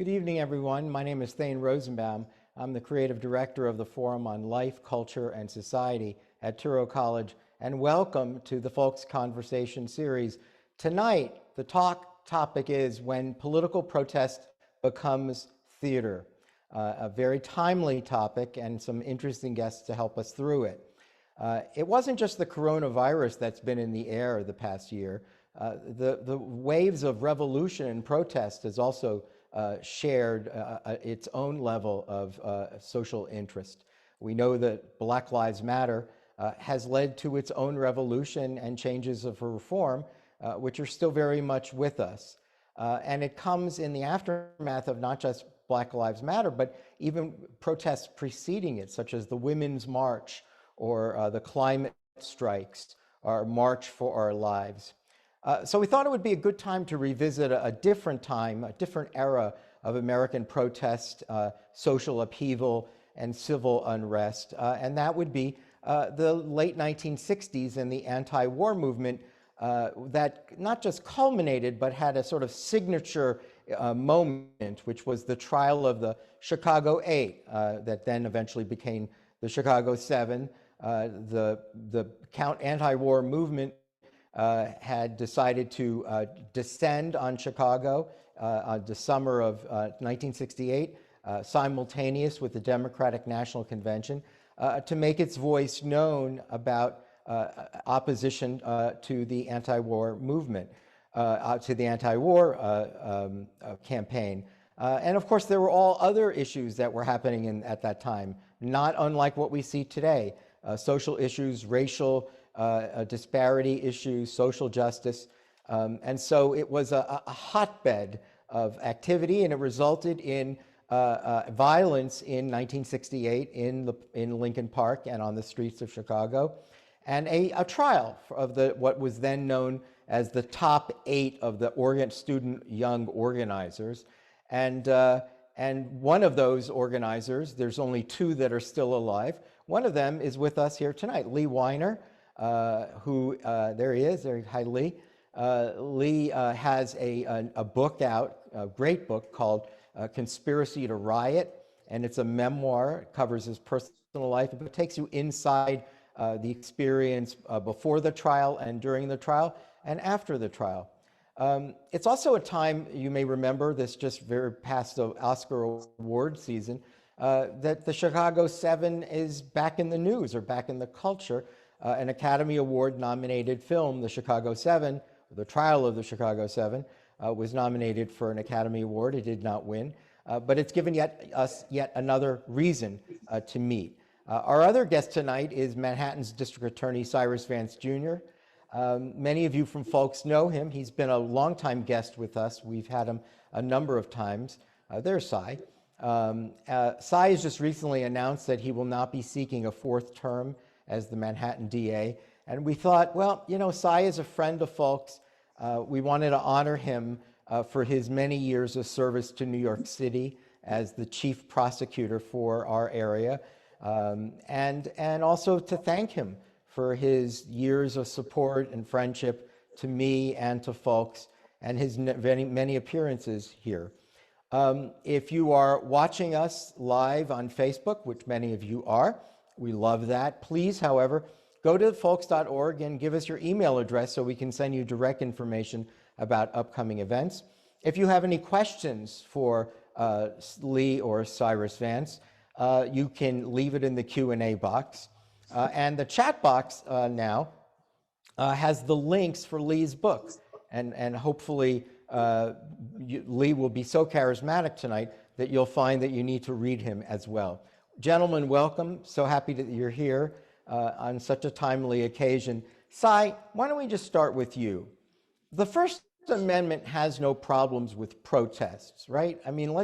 Good evening, everyone. My name is Thane Rosenbaum. I'm the creative director of the Forum on Life, Culture, and Society at Touro College, and welcome to the Folks Conversation series. Tonight, the topic is when political protest becomes theater. A very timely topic and some interesting guests to help us through it. It wasn't just the coronavirus that's been in the air the past year. The waves of revolution and protest has also shared its own level of social interest. We know that Black Lives Matter has led to its own revolution and changes of reform, which are still very much with us. And it comes in the aftermath of not just Black Lives Matter, but even protests preceding it, such as the Women's March or the climate strikes or March for Our Lives. So we thought it would be a good time to revisit a different time, a different era of American protest, social upheaval, and civil unrest. And that would be the late 1960s and the anti-war movement that not just culminated, but had a sort of signature moment, which was the trial of the Chicago 8, that then eventually became the Chicago 7. The anti-war movement had decided to descend on Chicago the summer of 1968, simultaneous with the Democratic National Convention, to make its voice known about opposition to the anti-war movement, to the anti-war campaign. And of course, there were all other issues that were happening at that time, not unlike what we see today. Social issues, racial disparity issues, social justice. And so it was a hotbed of activity, and it resulted in violence in 1968 in Lincoln Park and on the streets of Chicago, and a trial of what was then known as the top 8 of the student young organizers. And one of those organizers, there's only 2 that are still alive. One of them is with us here tonight, Lee Weiner, who, there he is, hi Lee. Lee has a book out, a great book called Conspiracy to Riot, and it's a memoir. It covers his personal life, but it takes you inside the experience before the trial and during the trial and after the trial. It's also a time, you may remember, this just very past the Oscar award season, that the Chicago 7 is back in the news or back in the culture. An Academy Award nominated film, The Chicago 7, the trial of the Chicago 7, was nominated for an Academy Award. It did not win, but it's given us yet another reason to meet. Our other guest tonight is Manhattan's District Attorney Cyrus Vance Jr. Many of you from Folks know him. He's been a longtime guest with us. We've had him a number of times. There's Cy. Cy has just recently announced that he will not be seeking a 4th term as the Manhattan DA. And we thought, well, you know, Cy is a friend of Folks. We wanted to honor him for his many years of service to New York City as the chief prosecutor for our area, and also to thank him for his years of support and friendship to me and to Folks, and his many appearances here. If you are watching us live on Facebook, which many of you are, we love that. Please, however, go to folks.org and give us your email address so we can send you direct information about upcoming events. If you have any questions for Lee or Cyrus Vance, you can leave it in the Q&A box. And the chat box now has the links for Lee's book. And hopefully Lee will be so charismatic tonight that you'll find that you need to read him as well. Gentlemen, welcome. So happy that you're here on such a timely occasion. Cy, why don't we just start with you? The First Amendment has no problems with protests, right? I mean,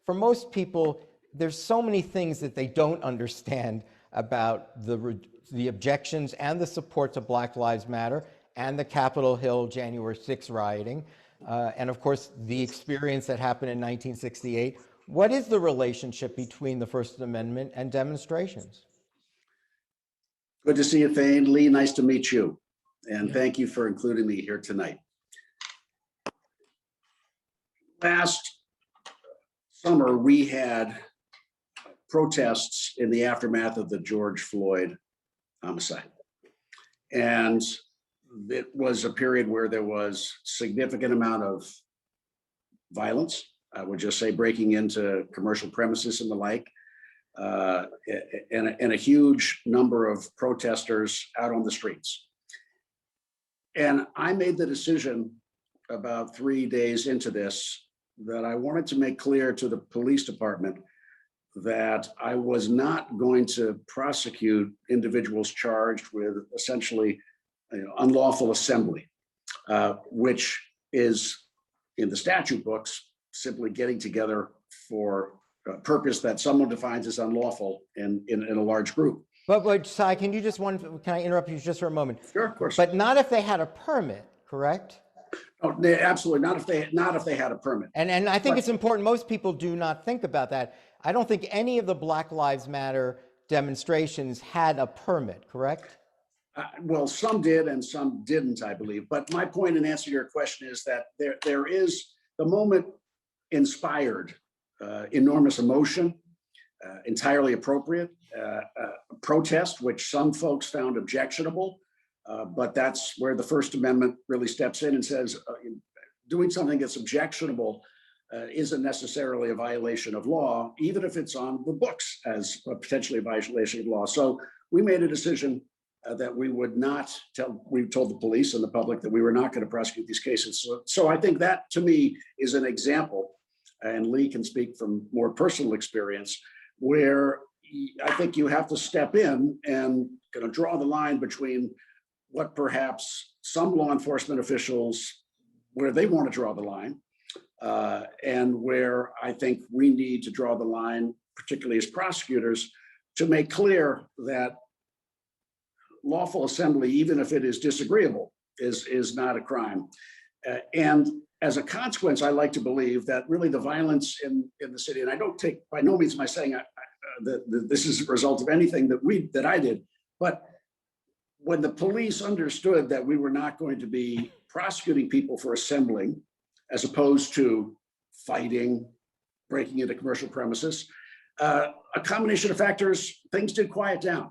for most people, there's so many things that they don't understand about the objections and the support to Black Lives Matter and the Capitol Hill January 6th rioting, and of course, the experience that happened in 1968. What is the relationship between the First Amendment and demonstrations? Good to see you, Thane. Lee, nice to meet you. And thank you for including me here tonight. Last summer, we had protests in the aftermath of the George Floyd homicide. And it was a period where there was significant amount of violence. I would just say breaking into commercial premises and the like, and a huge number of protesters out on the streets. And I made the decision about 3 days into this that I wanted to make clear to the police department that I was not going to prosecute individuals charged with essentially unlawful assembly, which is in the statute books simply getting together for a purpose that someone defines as unlawful in a large group. But Cy, can I interrupt you just for a moment? Sure, of course. But not if they had a permit, correct? Oh, absolutely not if they had a permit. And I think it's important. Most people do not think about that. I don't think any of the Black Lives Matter demonstrations had a permit, correct? Well, some did and some didn't, I believe. But my point in answer to your question is that there is, the moment inspired enormous emotion, entirely appropriate, protest, which some folks found objectionable. But that's where the First Amendment really steps in and says doing something that's objectionable isn't necessarily a violation of law, even if it's on the books as potentially a violation of law. So we made a decision that we would not we told the police and the public that we were not going to prosecute these cases. So I think that to me is an example, and Lee can speak from more personal experience, where I think you have to step in and kind of draw the line between what perhaps some law enforcement officials, where they want to draw the line, and where I think we need to draw the line, particularly as prosecutors, to make clear that lawful assembly, even if it is disagreeable, is not a crime. And as a consequence, I like to believe that really the violence in the city, and I don't take, by no means am I saying that this is a result of anything that I did, but when the police understood that we were not going to be prosecuting people for assembling, as opposed to fighting, breaking into commercial premises, a combination of factors, things did quiet down.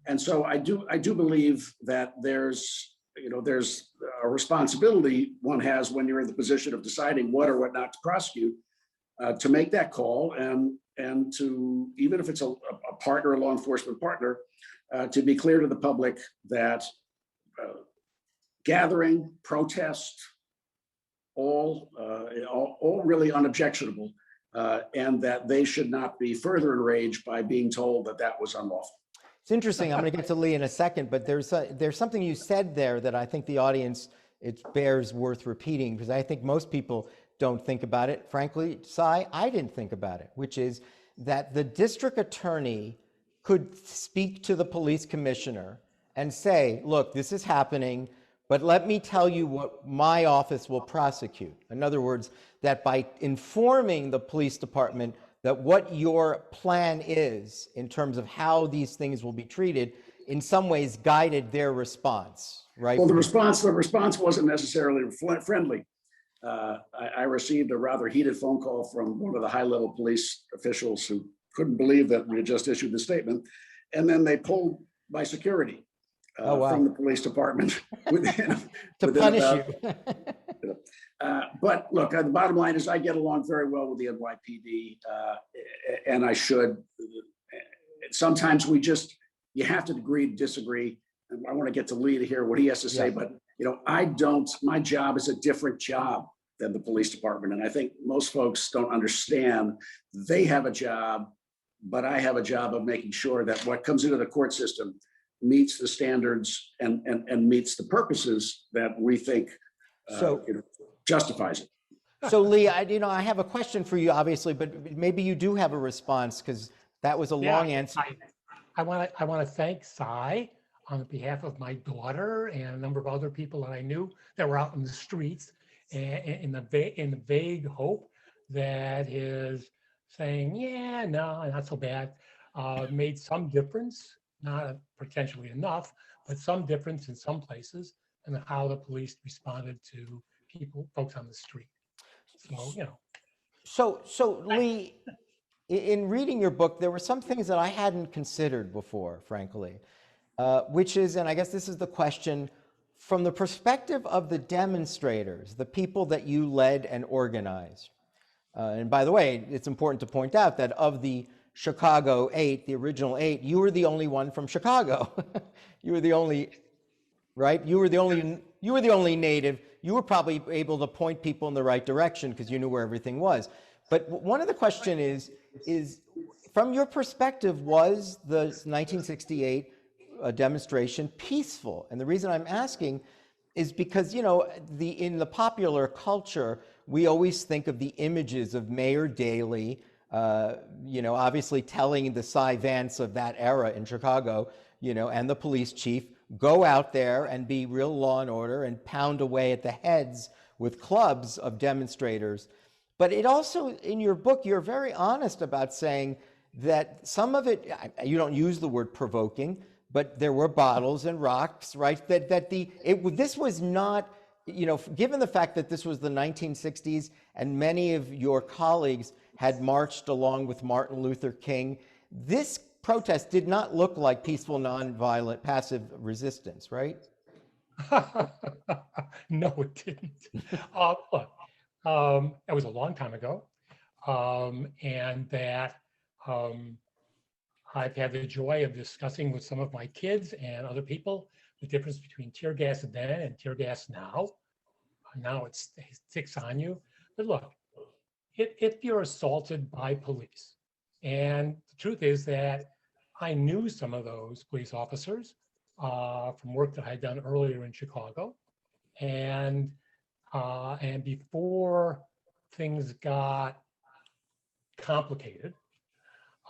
And so I do believe that there's a responsibility one has when you're in the position of deciding what or what not to prosecute, to make that call and to, even if it's a partner, a law enforcement partner, to be clear to the public that gathering, protest, all really unobjectionable, and that they should not be further enraged by being told that that was unlawful. It's interesting. I'm going to get to Lee in a second, but there's something you said there that I think the audience, it bears worth repeating, because I think most people don't think about it. Frankly, Cy, I didn't think about it, which is that the district attorney could speak to the police commissioner and say, look, this is happening, but let me tell you what my office will prosecute. In other words, that by informing the police department that what your plan is in terms of how these things will be treated, in some ways guided their response, right? Well, the response wasn't necessarily friendly. I received a rather heated phone call from one of the high-level police officials who couldn't believe that we had just issued the statement. And then they pulled my security from the police department to punish you. But look, the bottom line is I get along very well with the NYPD, and I should. Sometimes you have to agree to disagree. And I want to get to Lee to hear what he has to say, but my job is a different job than the police department. And I think most folks don't understand they have a job, but I have a job of making sure that what comes into the court system meets the standards and meets the purposes that we think justifies it. So Lee, I have a question for you, obviously, but maybe you do have a response, because that was a long answer. I want to thank Cy on behalf of my daughter and a number of other people that I knew that were out in the streets, in the vague hope that his saying, yeah, no, not so bad, made some difference, not potentially enough, but some difference in some places, and how the police responded to folks on the street. So, So Lee, in reading your book, there were some things that I hadn't considered before, frankly, which is, and I guess this is the question, from the perspective of the demonstrators, the people that you led and organized. And by the way, it's important to point out that of the Chicago 8, the original 8, you were the only one from Chicago. You were the only, right? You were the only native. You were probably able to point people in the right direction because you knew where everything was. But one of the question is from your perspective, was the 1968 demonstration peaceful? And the reason I'm asking is because, you know, in the popular culture, we always think of the images of Mayor Daley, you know, obviously telling the Cy Vance of that era in Chicago, you know, and the police chief, go out there and be real law and order and pound away at the heads with clubs of demonstrators. But it also, in your book, you're very honest about saying that some of it, you don't use the word provoking, but there were bottles and rocks, right? This was not, you know, given the fact that this was the 1960s and many of your colleagues had marched along with Martin Luther King, this protest did not look like peaceful, nonviolent, passive resistance, right? No, it didn't. Look, that was a long time ago, and that I've had the joy of discussing with some of my kids and other people the difference between tear gas then and tear gas now. Now it sticks on you. But look, if you're assaulted by police, and the truth is that I knew some of those police officers from work that I'd done earlier in Chicago, and before things got complicated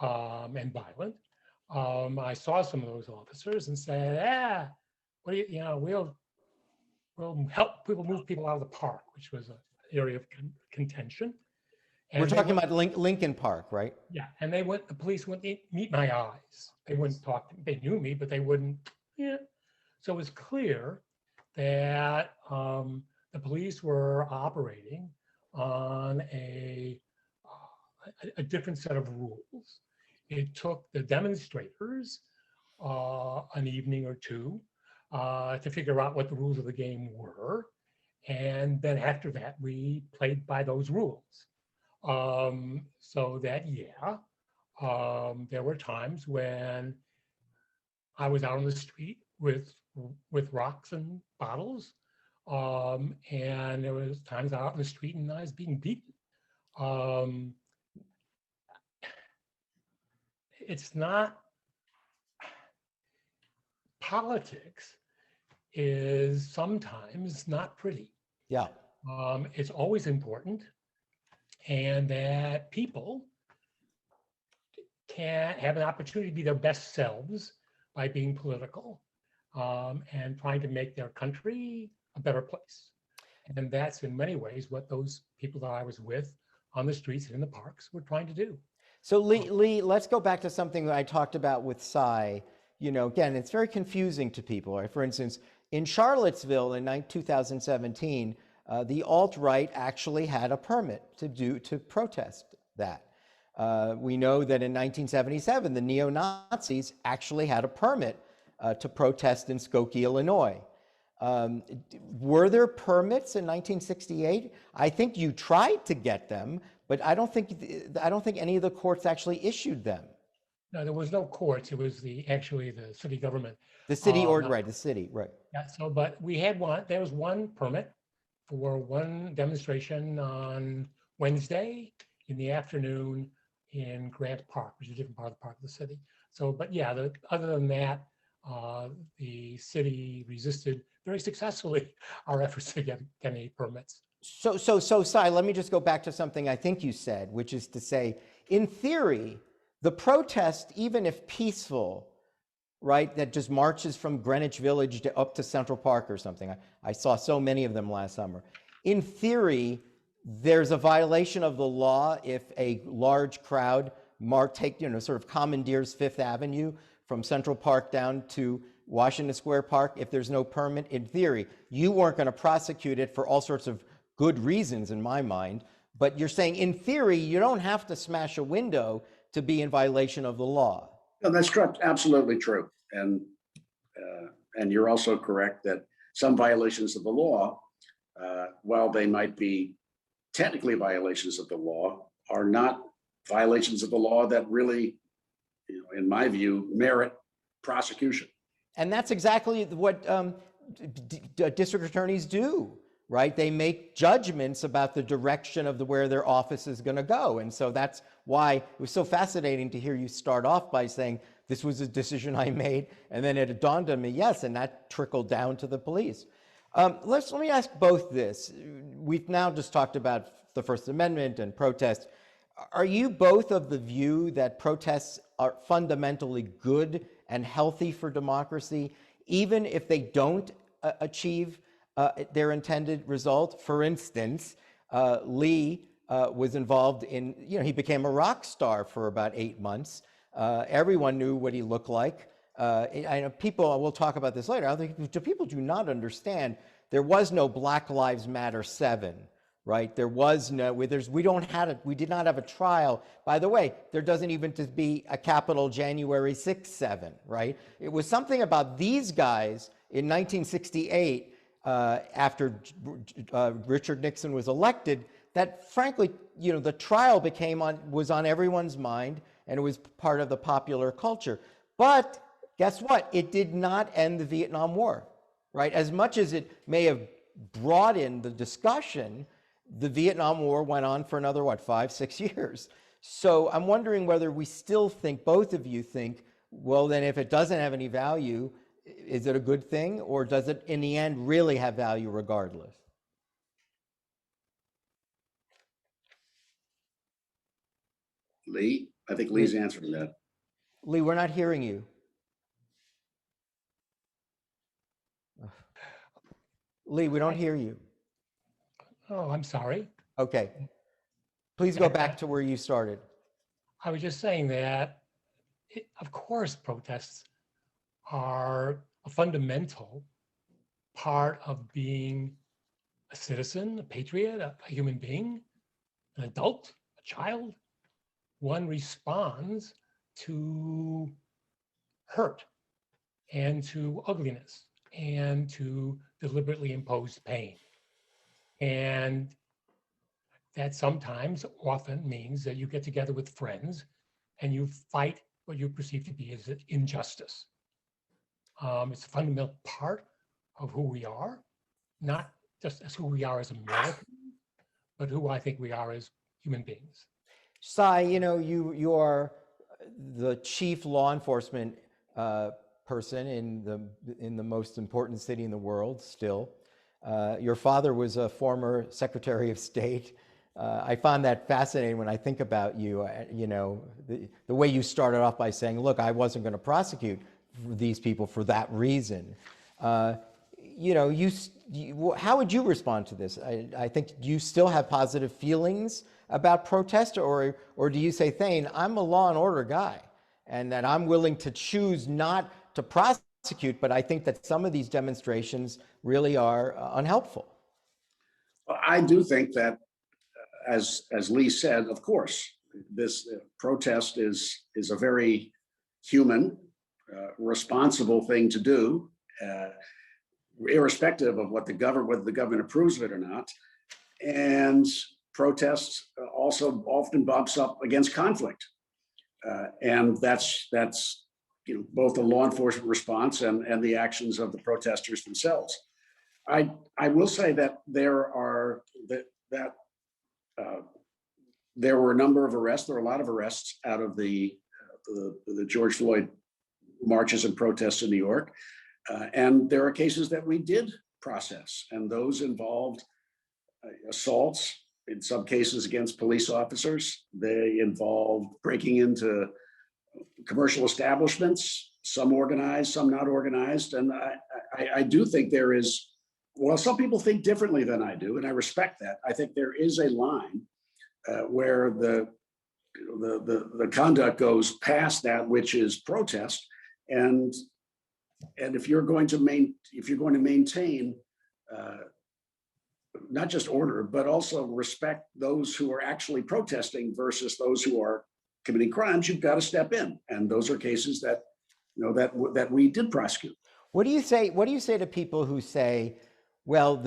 and violent, I saw some of those officers and said, what do you know, we'll help people move people out of the park, which was an area of contention. And we're talking about Lincoln Park, right? Yeah, and the police wouldn't meet my eyes. They wouldn't talk to me. They knew me, but they wouldn't, yeah. So it was clear that the police were operating on a different set of rules. It took the demonstrators an evening or two to figure out what the rules of the game were. And then after that, we played by those rules. So that, yeah, there were times when I was out on the street with rocks and bottles. And there was times out on the street and I was being beaten. It's not, politics is sometimes not pretty. Yeah. It's always important, and that people can have an opportunity to be their best selves by being political and trying to make their country a better place. And that's in many ways what those people that I was with on the streets and in the parks were trying to do. So Lee, let's go back to something that I talked about with Cy. You know, again, it's very confusing to people. Right? For instance, in Charlottesville in 2017, the alt-right actually had a permit to protest that. We know that in 1977, the neo-Nazis actually had a permit to protest in Skokie, Illinois. Were there permits in 1968? I think you tried to get them, but I don't think any of the courts actually issued them. No, there was no courts. It was actually the city government. The city right, the city, right. Yeah, so, but we had there was one permit for one demonstration on Wednesday in the afternoon in Grant Park, which is a different part of the city. So, but yeah, other than that, the city resisted very successfully our efforts to get any permits. So, Cy, let me just go back to something I think you said, which is to say, in theory, the protest, even if peaceful, right, that just marches from Greenwich Village up to Central Park or something. I saw so many of them last summer. In theory, there's a violation of the law if a large crowd sort of commandeers Fifth Avenue from Central Park down to Washington Square Park. If there's no permit, in theory, you weren't going to prosecute it for all sorts of good reasons in my mind, But you're saying in theory, you don't have to smash a window to be in violation of the law. No, that's correct. Absolutely true. And you're also correct that some violations of the law, while they might be technically violations of the law, are not violations of the law that really, in my view, merit prosecution. And that's exactly what district attorneys do, right? They make judgments about the direction of where their office is going to go. And so that's why it was so fascinating to hear you start off by saying, this was a decision I made, and then it dawned on me, yes, and that trickled down to the police. Let me ask both this. We've now just talked about the First Amendment and protests. Are you both of the view that protests are fundamentally good and healthy for democracy, even if they don't achieve their intended result? For instance, Lee was involved in, he became a rock star for about 8 months. Everyone knew what he looked like. I know people, we'll talk about this later, I think people do not understand there was no Black Lives Matter 7, right? There was no, we did not have a trial. By the way, there doesn't even to be a Capitol January 6th 7, right? It was something about these guys in 1968, after Richard Nixon was elected, that frankly, the trial was on everyone's mind, and it was part of the popular culture. But guess what? It did not end the Vietnam War, right? As much as it may have brought in the discussion, the Vietnam War went on for another, 5-6 years. So I'm wondering whether we still think, both of you think, well, then if it doesn't have any value, is it a good thing? Or does it, in the end, really have value regardless? Lee, I think Lee's answering that. Lee, we're not hearing you. Lee, we don't hear you. Oh, I'm sorry. Okay. Please go back to where you started. I was just saying that, of course, protests are a fundamental part of being a citizen, a patriot, a human being, an adult, a child. One responds to hurt and to ugliness and to deliberately imposed pain. And that sometimes, often means that you get together with friends and you fight what you perceive to be as an injustice. It's a fundamental part of who we are, not just as who we are as Americans, but who I think we are as human beings. Sai, you are the chief law enforcement person in the most important city in the world still. Your father was a former Secretary of State. I found that fascinating when I think about you, the way you started off by saying, look, I wasn't going to prosecute these people for that reason. How would you respond to this? I think, do you still have positive feelings about protest, or do you say, Thane, I'm a law and order guy, and that I'm willing to choose not to prosecute, but I think that some of these demonstrations really are unhelpful? Well, I do think that, as Lee said, of course, this protest is a very human, responsible thing to do, irrespective of whether the government approves of it or not. And protest also often bumps up against conflict, and that's both the law enforcement response and the actions of the protesters themselves. I will say that there were a number of arrests. There were a lot of arrests out of the George Floyd marches and protests in New York, and there are cases that we did process, and those involved assaults, in some cases against police officers. They involved breaking into commercial establishments, some organized, some not organized. And I do think there is, well, some people think differently than I do, and I respect that. I think there is a line where the conduct goes past that which is protest, and if you're going to maintain not just order, but also respect those who are actually protesting versus those who are committing crimes, you've got to step in. And those are cases that, that we did prosecute. What do you say? What do you say to people who say, well,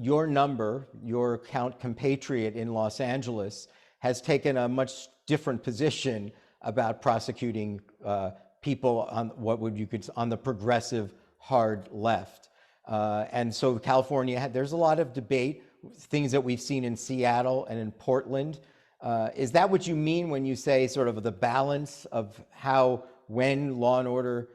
your number, your count compatriot in Los Angeles, has taken a much different position about prosecuting people on on the progressive hard left, and so California there's a lot of debate, things that we've seen in Seattle and in Portland. Is that what you mean when you say sort of the balance of how, when law and order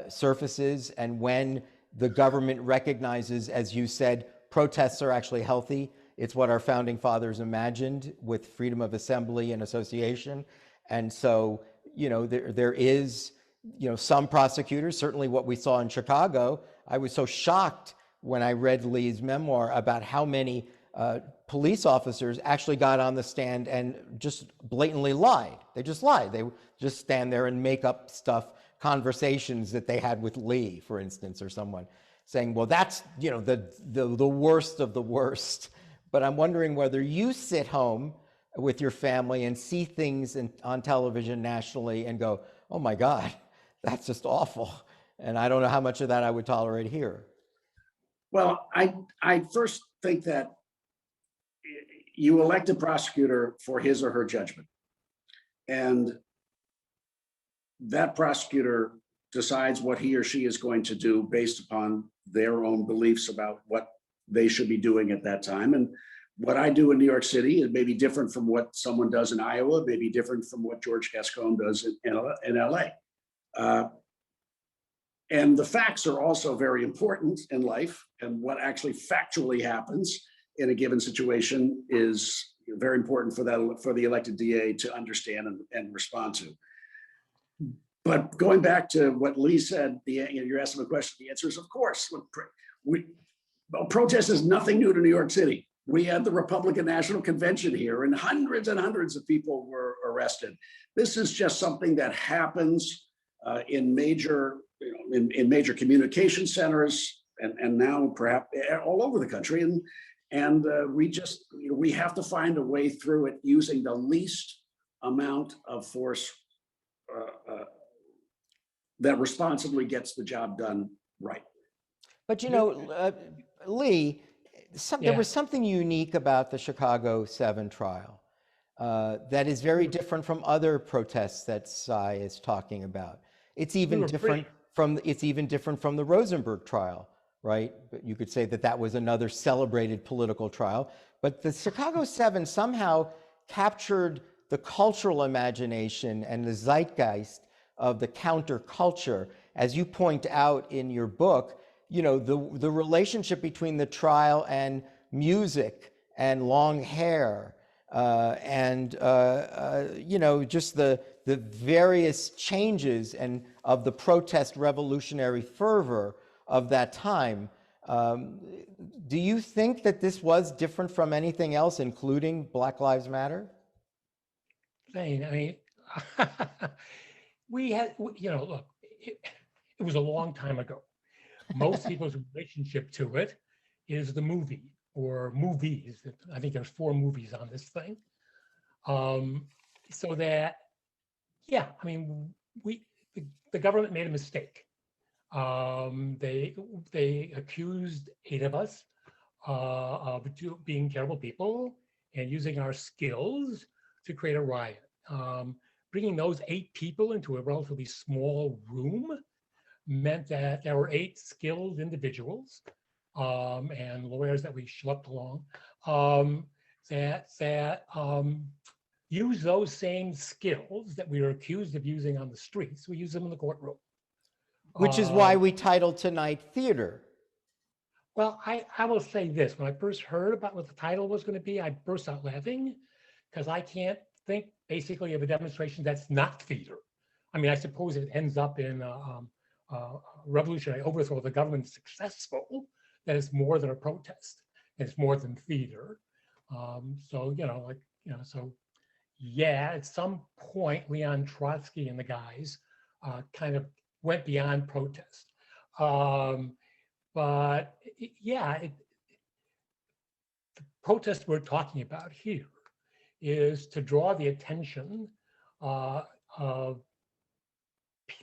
surfaces and when the government recognizes, as you said, protests are actually healthy? It's what our founding fathers imagined with freedom of assembly and association. And so, there is, some prosecutors, certainly what we saw in Chicago. I was so shocked when I read Lee's memoir about how many police officers actually got on the stand and just blatantly lied. They just lied. They just stand there and make up stuff, conversations that they had with Lee, for instance, or someone saying, well, that's, the worst of the worst. But I'm wondering whether you sit home with your family and see things on television nationally and go, oh my God, that's just awful. And I don't know how much of that I would tolerate here. Well, I first think that you elect a prosecutor for his or her judgment. And that prosecutor decides what he or she is going to do based upon their own beliefs about what they should be doing at that time. And what I do in New York City is maybe different from what someone does in Iowa, maybe different from what George Gascon does in LA. And the facts are also very important in life, and what actually factually happens in a given situation is very important for the elected DA to understand and respond to. But going back to what Lee said, you're asking a question, the answer is of course. Protest is nothing new to New York City. We had the Republican National Convention here and hundreds of people were arrested. This is just something that happens in major communication centers and now perhaps all over the country. And we have to find a way through it using the least amount of force that responsibly gets the job done right. But Lee, there was something unique about the Chicago 7 trial that is very different from other protests that Cy is talking about. It's even different from the Rosenberg trial, right? But you could say that was another celebrated political trial. But the Chicago 7 somehow captured the cultural imagination and the zeitgeist of the counterculture. As you point out in your book, the relationship between the trial and music and long hair and just the various changes and of the protest revolutionary fervor of that time. Do you think that this was different from anything else, including Black Lives Matter? We had, look, it was a long time ago. Most people's relationship to it is the movie or movies. I think there's 4 movies on this thing. So that, the government made a mistake. They accused 8 of us of being terrible people and using our skills to create a riot. Bringing those 8 people into a relatively small room meant that there were 8 skilled individuals and lawyers that we schlepped along that use those same skills that we were accused of using on the streets. We use them in the courtroom. Which is why we titled tonight Theater. Well, I will say this. When I first heard about what the title was going to be, I burst out laughing because I can't think basically of a demonstration that's not theater. I suppose it ends up in revolutionary overthrow of the government successful, that it's more than a protest, it's more than theater. At some point, Leon Trotsky and the guys kind of went beyond protest. protest we're talking about here is to draw the attention of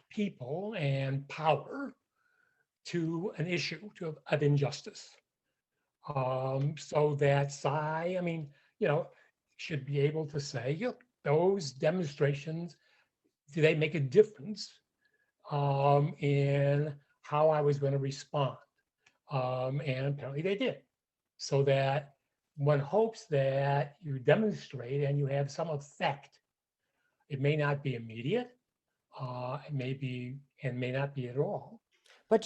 people and power to an issue of injustice. So that I mean, should be able to say, those demonstrations, do they make a difference in how I was going to respond? And apparently they did. So that one hopes that you demonstrate and you have some effect. It may not be immediate, it may be, and may not be at all. But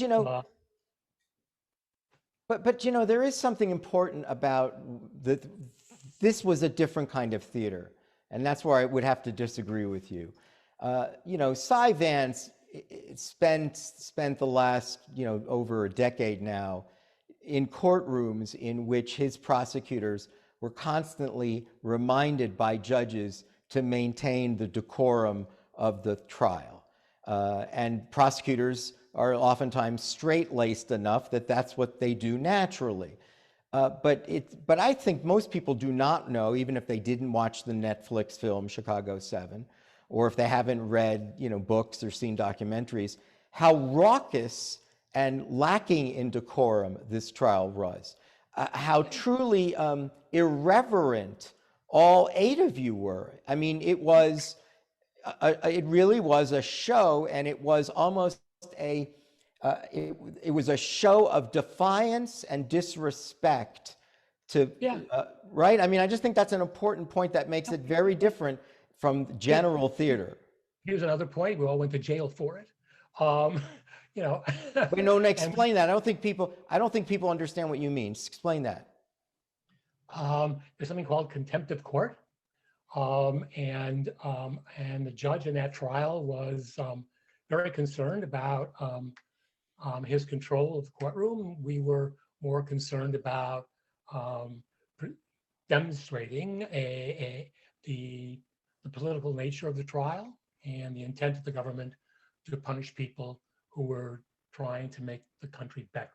there is something important about this was a different kind of theater, and that's where I would have to disagree with you. Cy Vance spent the last over a decade now in courtrooms in which his prosecutors were constantly reminded by judges to maintain the decorum of the trial, and prosecutors are oftentimes straight-laced enough that that's what they do naturally. But I think most people do not know, even if they didn't watch the Netflix film Chicago 7, or if they haven't read books or seen documentaries, how raucous and lacking in decorum this trial was. How truly irreverent all 8 of you were. I mean, it really was a show, and it was almost it was a show of defiance and disrespect to, right? I mean, I just think that's an important point that makes it very different from general theater. Here's another point. We all went to jail for it. Wait, no, explain that. I don't think people understand what you mean. Explain that. There's something called contempt of court. And the judge in that trial was very concerned about his control of the courtroom. We were more concerned about demonstrating the political nature of the trial and the intent of the government to punish people who were trying to make the country better.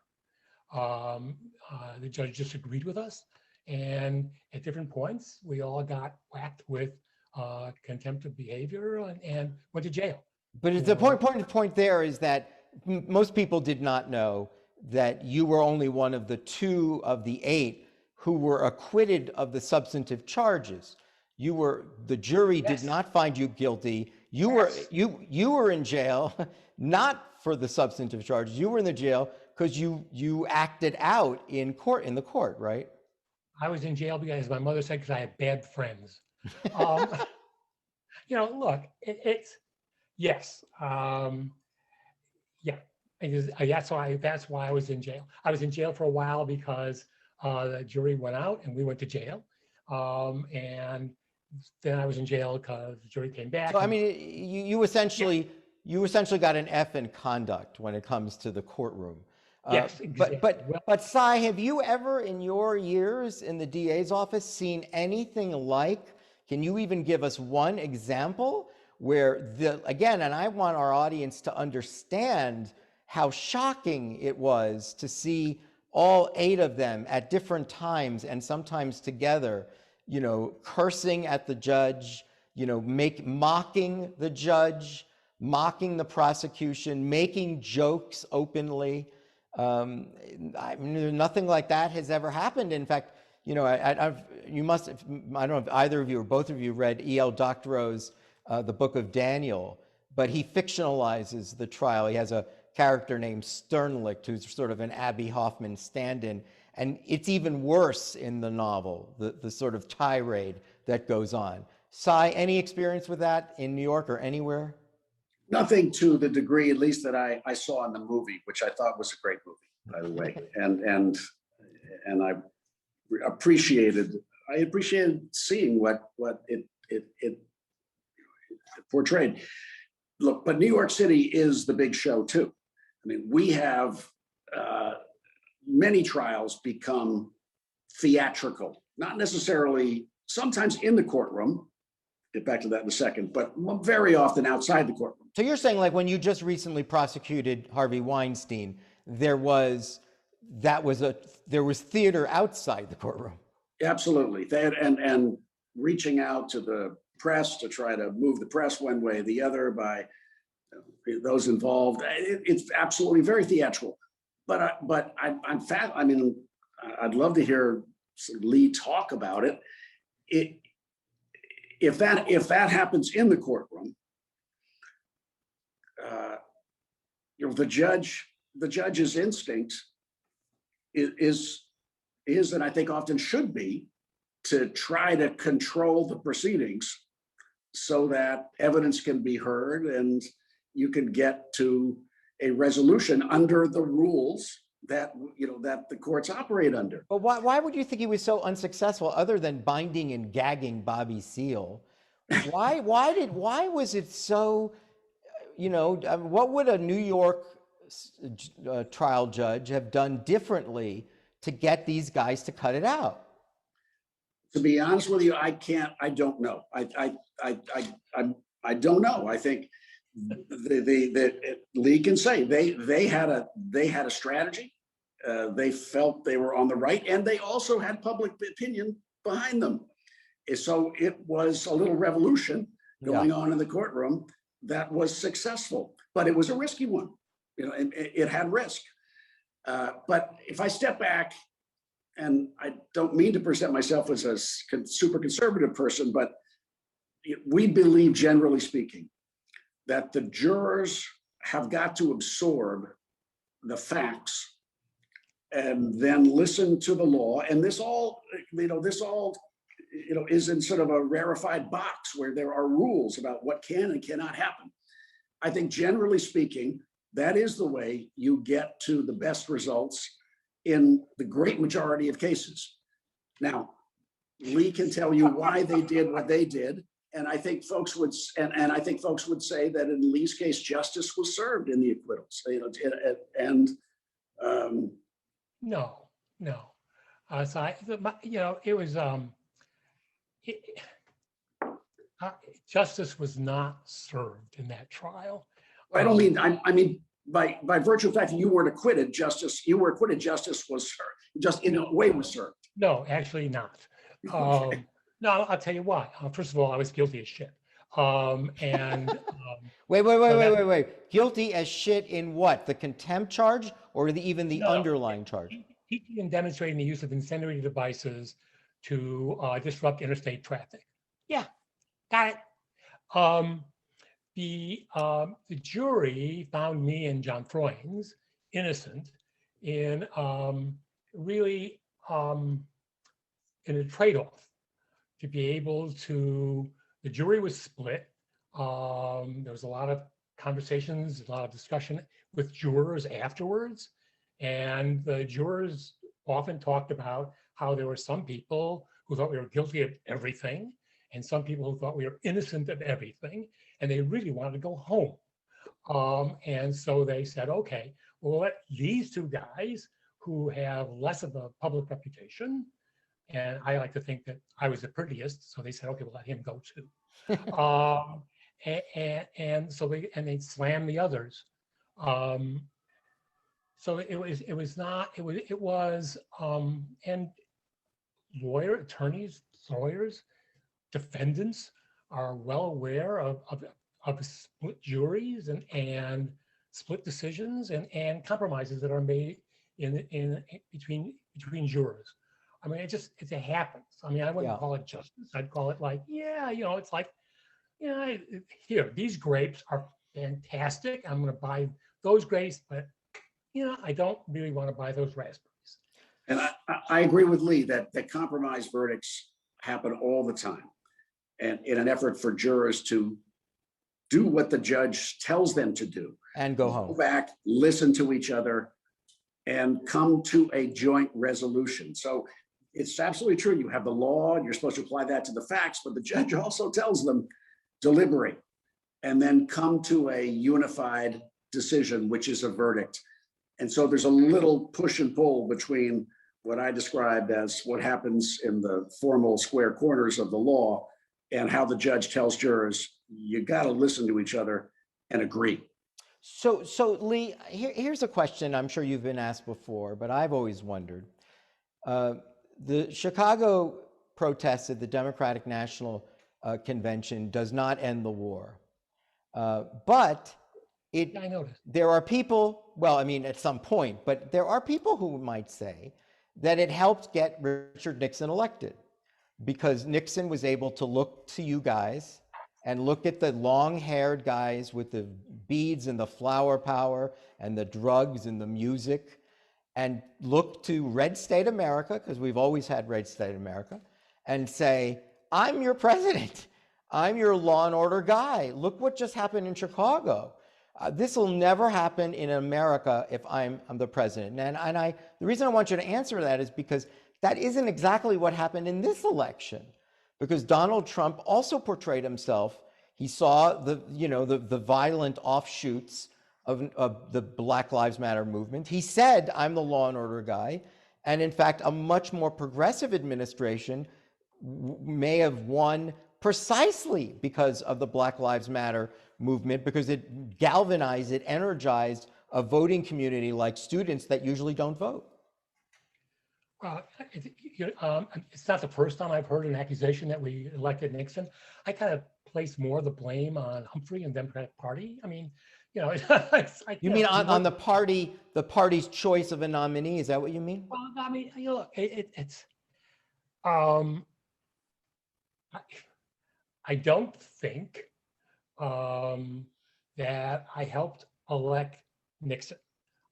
The judge disagreed with us, and at different points, we all got whacked with contempt of behavior and went to jail. But the point there is that most people did not know that you were only one of the 2 of the 8 who were acquitted of the substantive charges. The jury did not find you guilty. You were in jail, not for the substantive charges. You were in the jail because you acted out in the court, right? I was in jail because my mother said, because I had bad friends. Look, yes. That's why I was in jail. I was in jail for a while because the jury went out and we went to jail. And then I was in jail because the jury came back. So, I mean, you essentially got an F in conduct when it comes to the courtroom. Yes, exactly. But Cy, have you ever in your years in the DA's office seen anything like, can you even give us one example where again, and I want our audience to understand how shocking it was to see all 8 of them at different times and sometimes together, cursing at the judge, mocking the judge, mocking the prosecution, making jokes openly. Nothing like that has ever happened. In fact, I don't know if either of you or both of you read E.L. Doctorow's The Book of Daniel, but he fictionalizes the trial. He has a character named Sternlicht, who's sort of an Abby Hoffman stand-in. And it's even worse in the novel, the sort of tirade that goes on. Cy, any experience with that in New York or anywhere? Nothing to the degree, at least that I saw in the movie, which I thought was a great movie, by the way. And I appreciated seeing what it portrayed. Look, but New York City is the big show too. I mean, we have many trials become theatrical, not necessarily sometimes in the courtroom. Get back to that in a second, but very often outside the courtroom. So you're saying, like, when you just recently prosecuted Harvey Weinstein, there was theater outside the courtroom. Absolutely. And reaching out to the press to try to move the press one way or the other by those involved. It's absolutely very theatrical. I'm fat. I mean, I'd love to hear Lee talk about it. If that happens in the courtroom, the judge's instinct is and I think often should be, to try to control the proceedings so that evidence can be heard and you can get to a resolution under the rules that the courts operate under. But why would you think he was so unsuccessful, other than binding and gagging Bobby Seale? Why was it so? What would a New York trial judge have done differently to get these guys to cut it out? To be honest with you, I don't know. I don't know. I think the Lee can say they had a strategy. They felt they were on the right, and they also had public opinion behind them. So it was a little revolution going on in the courtroom that was successful, but it was a risky one. It had risk. But if I step back, and I don't mean to present myself as a super conservative person, but we believe, generally speaking, that the jurors have got to absorb the facts and then listen to the law. And this all is in sort of a rarefied box where there are rules about what can and cannot happen. I think, generally speaking, that is the way you get to the best results in the great majority of cases. Now, Lee can tell you why they did what they did, and I think folks would say that in Lee's case, justice was served in the acquittals. No. It was justice was not served in that trial. I don't mean. I mean, by virtue of the fact that you weren't acquitted, justice was served. Just in a way was served. No, actually not. Okay. No, I'll tell you why. First of all, I was guilty as shit. Wait. Guilty as shit in what? The contempt charge, or even the underlying charge? Teaching and demonstrating the use of incendiary devices to disrupt interstate traffic. Yeah, got it. The jury found me and John Freunds innocent in really in a trade-off to be able to. The jury was split. There was a lot of conversations, a lot of discussion with jurors afterwards, and the jurors often talked about how there were some people who thought we were guilty of everything, and some people who thought we were innocent of everything, and they really wanted to go home. And so they said, okay, we'll let these two guys who have less of a public reputation, and I like to think that I was the prettiest, so they said, okay, we'll let him go too. And so they slammed the others. So it was and attorneys, lawyers, defendants are well aware of split juries and split decisions and compromises that are made in between jurors. I mean, it happens. I mean, I wouldn't call it justice. I'd call it like, it's like, here, these grapes are fantastic. I'm going to buy those grapes, but I don't really want to buy those raspberries. And I agree with Lee that compromise verdicts happen all the time, and in an effort for jurors to do what the judge tells them to do and go home, go back, listen to each other, and come to a joint resolution. So it's absolutely true. You have the law, and you're supposed to apply that to the facts, but the judge also tells them deliberate and then come to a unified decision, which is a verdict. And so there's a little push and pull between what I described as what happens in the formal square corners of the law and how the judge tells jurors, you got to listen to each other and agree. So Lee, here's a question I'm sure you've been asked before, but I've always wondered. The Chicago protests at the Democratic National Convention does not end the war. But I noticed. there are people, well, I mean, at some point, but there are people who might say that it helped get Richard Nixon elected because Nixon was able to look to you guys and look at the long-haired guys with the beads and the flower power and the drugs and the music and look to red state America, because we've always had red state America, and say, I'm your president. I'm your law and order guy. Look what just happened in Chicago. This will never happen in America if I'm the president. And the reason I want you to answer that is because that isn't exactly what happened in this election. Because Donald Trump also portrayed himself. He saw the violent offshoots of the Black Lives Matter movement. He said, I'm the law and order guy. And in fact, a much more progressive administration may have won precisely because of the Black Lives Matter movement, because it galvanized, it energized a voting community like students that usually don't vote. It's not the first time I've heard an accusation that we elected Nixon. I kind of place more of the blame on Humphrey and the Democratic Party. I mean, it's like, you mean on the party's choice of a nominee? Is that what you mean? Well, I mean, look, I don't think that I helped elect Nixon.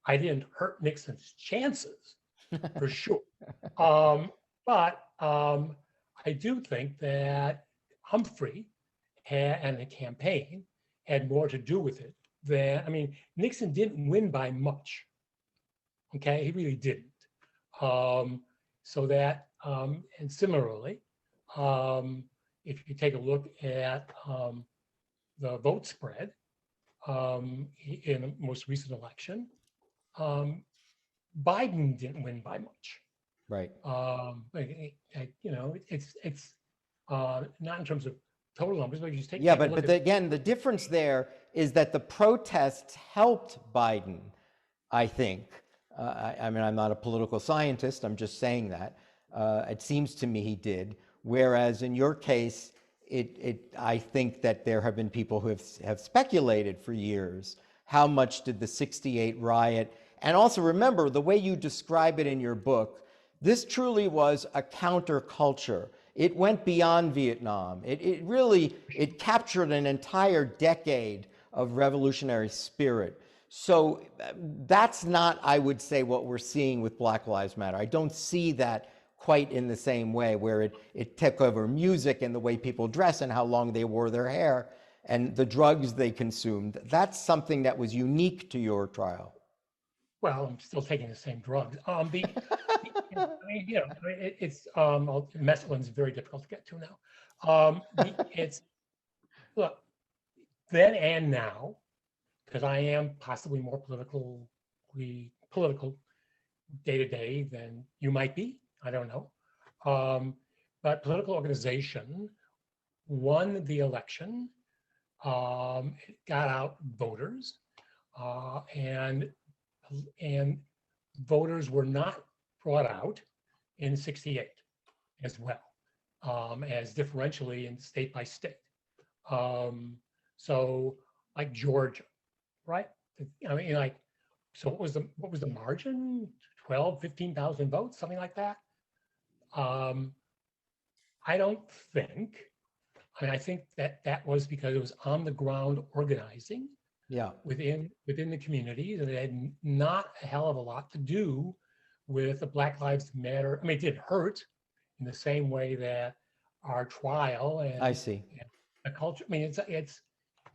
I didn't hurt Nixon's chances, for sure. But I do think that Humphrey and the campaign had more to do with it than, I mean, Nixon didn't win by much. Okay, he really didn't. So that, and similarly, if you take a look at the vote spread in the most recent election, Biden didn't win by much. Right. It's not in terms of total numbers, but you just take. Yeah, but again, the difference there is that the protests helped Biden, I think. I mean, I'm not a political scientist. I'm just saying that. It seems to me he did. Whereas in your case, I think that there have been people who have speculated for years. How much did the '68 riot? And also remember, the way you describe it in your book, this truly was a counterculture. It went beyond Vietnam. It captured an entire decade of revolutionary spirit. So that's not, I would say, what we're seeing with Black Lives Matter. I don't see that quite in the same way, where it took over music and the way people dress and how long they wore their hair and the drugs they consumed. That's something that was unique to your trial. Well, I'm still taking the same drugs. Mescaline's very difficult to get to now. Look, then and now, because I am possibly more political day to day than you might be. I don't know. But political organization won the election, it got out voters, and voters were not brought out in '68 as well, as differentially in state by state. So like Georgia, right? I mean, like, so what was the margin? 12, 15,000 votes, something like that. I don't think, I think that was because it was on the ground organizing. Yeah. Within the communities, and it had not a hell of a lot to do with the Black Lives Matter. I mean, it did hurt in the same way that our trial and I see. And the culture. I mean,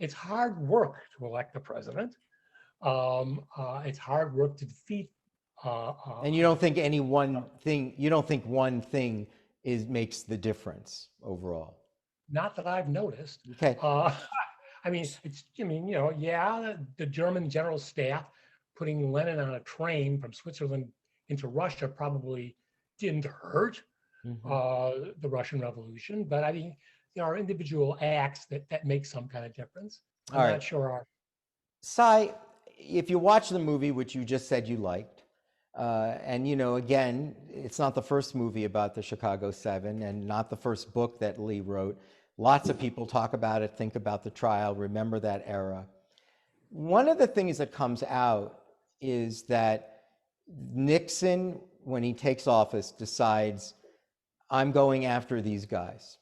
it's hard work to elect the president. It's hard work to defeat. And you don't think one thing makes the difference overall? Not that I've noticed. Okay. The German general staff putting Lenin on a train from Switzerland into Russia probably didn't hurt the Russian Revolution, but I think there are individual acts that make some kind of difference. I'm not sure. Cy, if you watch the movie, which you just said you liked, And, you know, again, it's not the first movie about the Chicago Seven and not the first book that Lee wrote. Lots of people talk about it, think about the trial, remember that era. One of the things that comes out is that Nixon, when he takes office, decides, I'm going after these guys.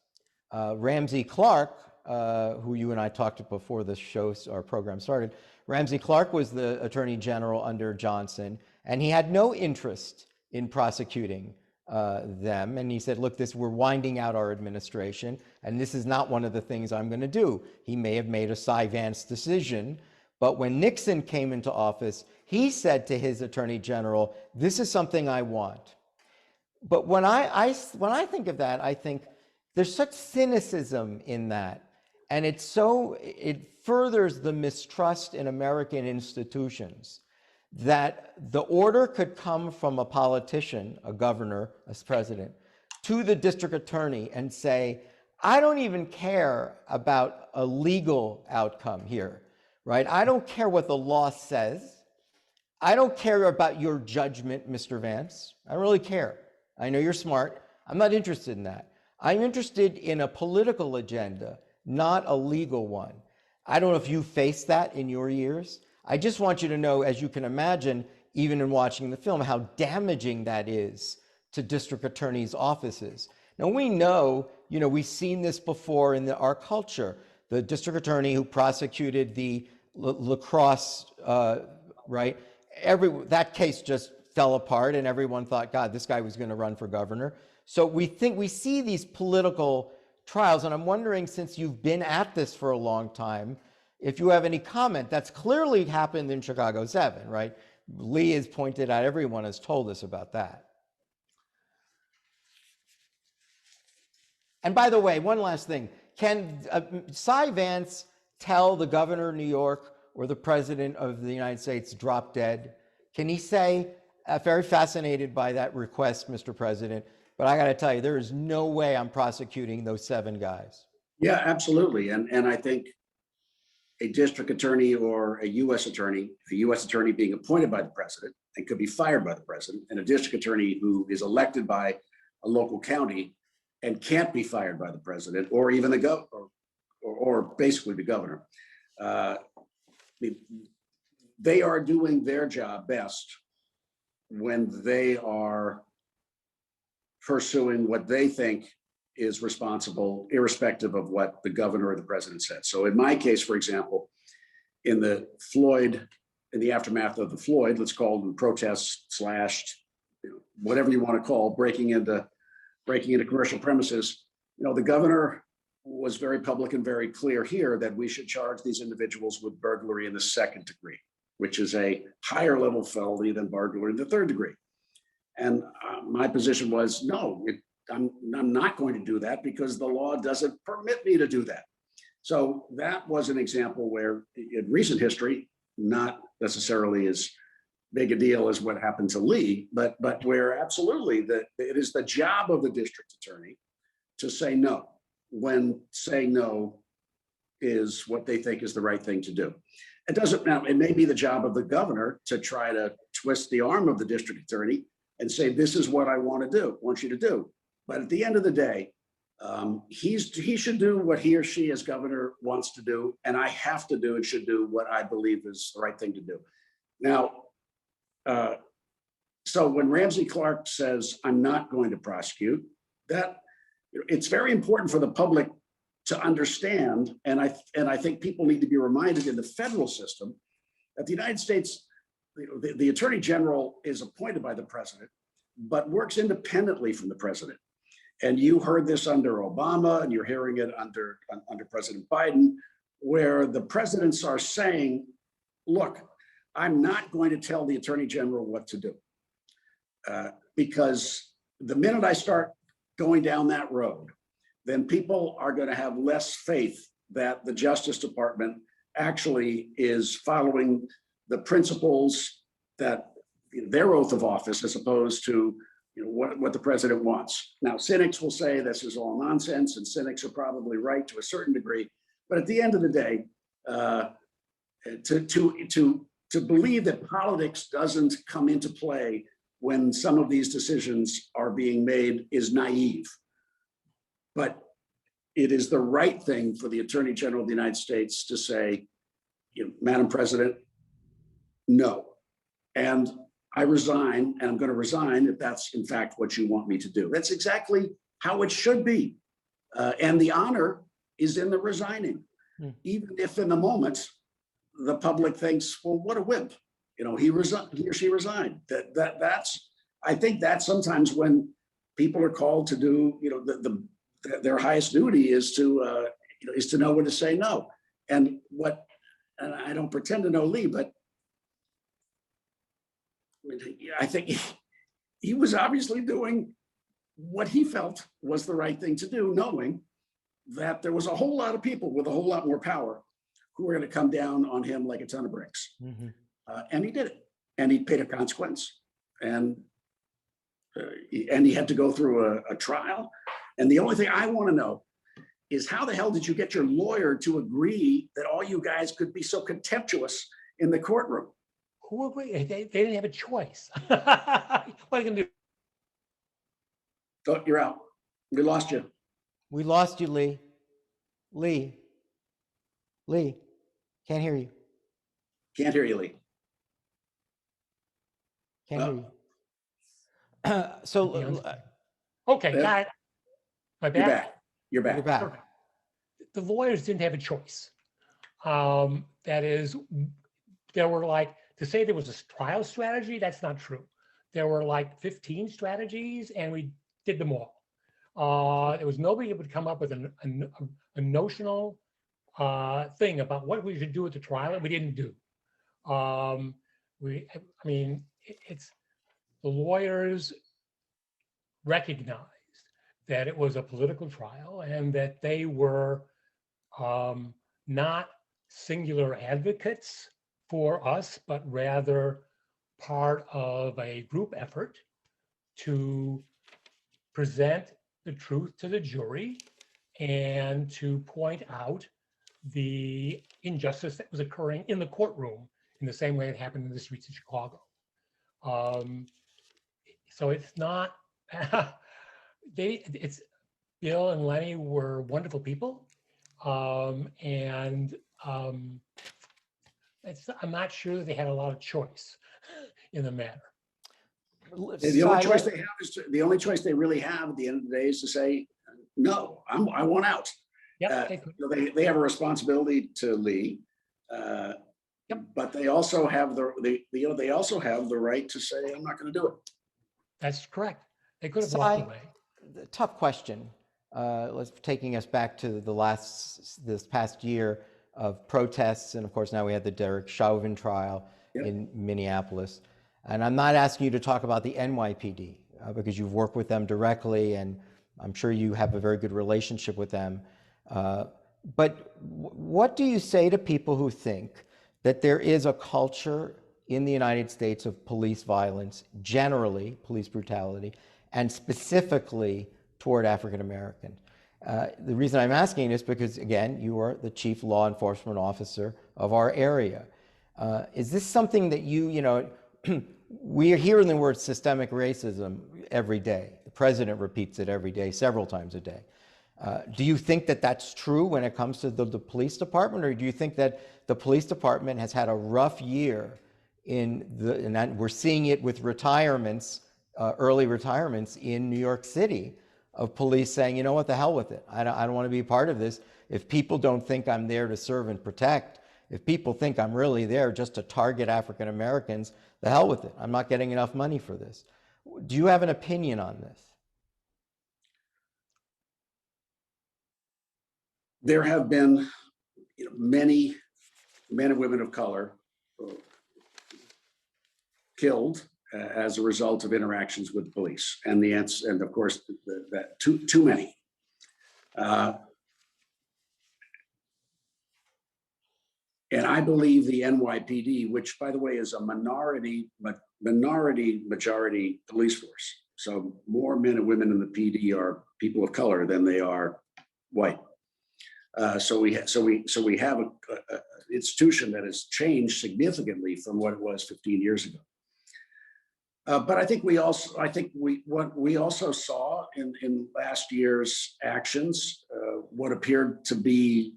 Ramsey Clark, who you and I talked to before the show, our program started, Ramsey Clark was the Attorney General under Johnson, and he had no interest in prosecuting them. And he said, look, we're winding out our administration, and this is not one of the things I'm going to do. He may have made a Cy Vance decision, but when Nixon came into office, he said to his Attorney General, this is something I want. But when I think of that, I think there's such cynicism in that. And it furthers the mistrust in American institutions that the order could come from a politician, a governor, as president, to the district attorney and say, I don't even care about a legal outcome here, right? I don't care what the law says. I don't care about your judgment, Mr. Vance. I don't really care. I know you're smart. I'm not interested in that. I'm interested in a political agenda, not a legal one. I don't know if you faced that in your years. I just want you to know, as you can imagine, even in watching the film, how damaging that is to district attorneys' offices. Now, we know, we've seen this before in our culture. The district attorney who prosecuted the lacrosse, right? That case just fell apart and everyone thought, God, this guy was going to run for governor. So we see these political trials, and I'm wondering, since you've been at this for a long time, if you have any comment. That's clearly happened in Chicago 7, right? Lee has pointed out, everyone has told us about that. And by the way, one last thing. Can Cy Vance tell the governor of New York or the president of the United States, drop dead? Can he say, very fascinated by that request, Mr. President, but I got to tell you, there is no way I'm prosecuting those 7 guys. Yeah, absolutely. And I think a district attorney or a U.S. attorney, the U.S. attorney being appointed by the president and could be fired by the president, and a district attorney who is elected by a local county and can't be fired by the president or even the governor, or basically the governor. They are doing their job best when they are pursuing what they think is responsible, irrespective of what the governor or the president said. So in my case, for example, in the aftermath of the Floyd, let's call them protests / whatever you want to call breaking into commercial premises, the governor was very public and very clear here that we should charge these individuals with burglary in the 2nd degree, which is a higher level felony than burglary in the 3rd degree. And my position was, no, I'm not going to do that because the law doesn't permit me to do that. So that was an example where, in recent history, not necessarily as big a deal as what happened to Lee, but where absolutely it is the job of the district attorney to say no when saying no is what they think is the right thing to do. It may be the job of the governor to try to twist the arm of the district attorney and say, this is what I want you to do. But at the end of the day, he should do what he or she as governor wants to do, and I have to do and should do what I believe is the right thing to do. Now, so when Ramsey Clark says, I'm not going to prosecute, that it's very important for the public to understand, and I think people need to be reminded in the federal system that the United States, the Attorney General is appointed by the president, but works independently from the president. And you heard this under Obama, and you're hearing it under President Biden, where the presidents are saying, look, I'm not going to tell the Attorney General what to do. Because the minute I start going down that road, then people are going to have less faith that the Justice Department actually is following the principles that their oath of office, as opposed to what the president wants. Now, cynics will say this is all nonsense, and cynics are probably right to a certain degree. But at the end of the day, to believe that politics doesn't come into play when some of these decisions are being made is naive. But it is the right thing for the Attorney General of the United States to say, Madam President, no. And I resign, and I'm going to resign if that's in fact what you want me to do. That's exactly how it should be. And the honor is in the resigning. Even if in the moment, the public thinks, well, what a wimp. He or she resigned. I think that sometimes when people are called to do, their highest duty is to know when to say no. And I don't pretend to know Lee, but I think he was obviously doing what he felt was the right thing to do, knowing that there was a whole lot of people with a whole lot more power who were going to come down on him like a ton of bricks. And he did it, and he paid a consequence, and he had to go through a trial. And the only thing I want to know is how the hell did you get your lawyer to agree that all you guys could be so contemptuous in the courtroom? Who agreed? They didn't have a choice. What are you going to do? Oh, you're out. We lost you. We lost you, Lee. Lee, can't hear you. Can't hear you, Lee. Can't hear you. Okay, got it. My You're bad. back. You're back. You're back. Perfect. The lawyers didn't have a choice. That is, there were to say there was a trial strategy, that's not true. There were 15 strategies, and we did them all. There was nobody that would come up with a notional thing about what we should do at the trial, and we didn't do. It's the lawyers recognized that it was a political trial and that they were not singular advocates for us, but rather part of a group effort to present the truth to the jury and to point out the injustice that was occurring in the courtroom in the same way it happened in the streets of Chicago. So it's not, Bill and Lenny were wonderful people. I'm not sure that they had a lot of choice in the matter. The only choice they really have at the end of the day is to say, no, I want out. Yep. They have a responsibility to Lee, but they also have the right to say, I'm not going to do it. That's correct. They could have walked away. Tough question. Taking us back to this past year of protests, and of course now we had the Derek Chauvin trial in Minneapolis. And I'm not asking you to talk about the NYPD because you've worked with them directly, and I'm sure you have a very good relationship with them. But what do you say to people who think that there is a culture in the United States of police violence, generally police brutality, and specifically toward African American? The reason I'm asking is because, again, you are the chief law enforcement officer of our area. Is this something that we are hearing the word systemic racism every day. The president repeats it every day, several times a day. Do you think that that's true when it comes to the police department, or do you think that the police department has had a rough year and we're seeing it with retirements, early retirements in New York City, of police saying, you know what, the hell with it. I don't want to be a part of this. If people don't think I'm there to serve and protect, if people think I'm really there just to target African Americans, the hell with it. I'm not getting enough money for this. Do you have an opinion on this? There have been many men and women of color killed as a result of interactions with the police, and of course that too many. And I believe the NYPD, which by the way is a minority majority police force, so more men and women in the PD are people of color than they are white. So we have an institution that has changed significantly from what it was 15 years ago. But I think what we also saw in last year's actions, what appeared to be,